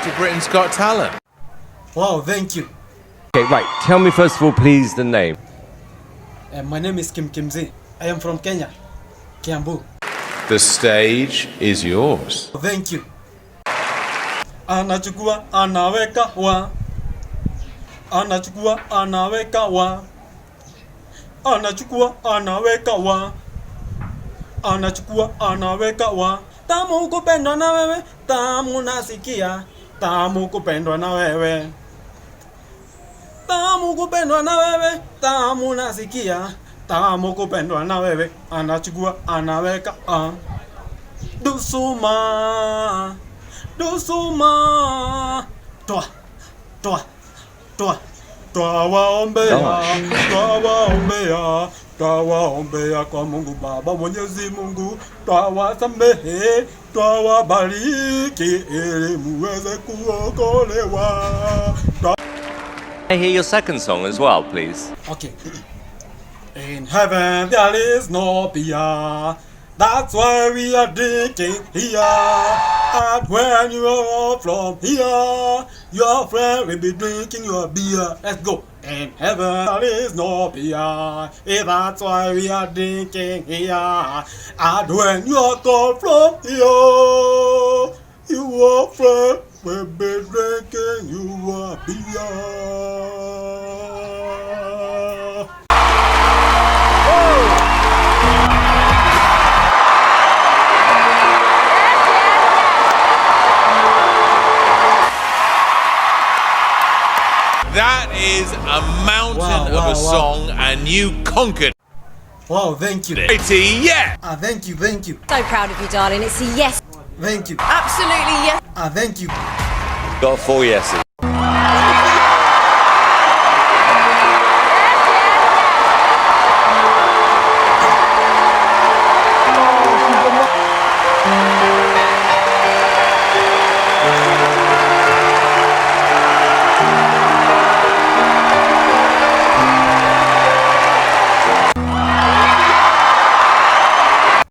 to Britain's Got Talent. Wow, thank you. Okay, right. Tell me first of all, please, the name. My name is Kim Kimzi. I am from Kenya, Kiambu. The stage is yours. Thank you. Anachukua anaweka wa. Anachukua anaweka wa. Anachukua anaweka wa. Anachukua anaweka wa. Tamu kupendwa na wewe, tamu nasikia. Tamu kupendwa na wewe. Tamu kupendwa na wewe, tamu nasikia. Tamu kupendwa na wewe, anachukua anaweka a. Dusuma, dusuma. Toa, toa, toa. Twawaombea, twawaombea, twawaombea kwa Mungu Baba Mwenyezi Mungu, twawasamehe, twawabariki ili muweze kuokolewa. I hear your second song as well, please. Okay. In heaven there is no beer. That's why we are drinking here. And when you are from here, your friend will be drinking your beer. Let's go. In heaven there is no beer. That's why we are drinking here. And when you are come from here, your friend will be drinking your beer. That is a mountain of a song, and you conquered Wow, thank you. it. Yeah! Thank you, thank you. So proud of you, darling. It's a yes. Thank you. Absolutely yes. Thank you. Got 4 yeses.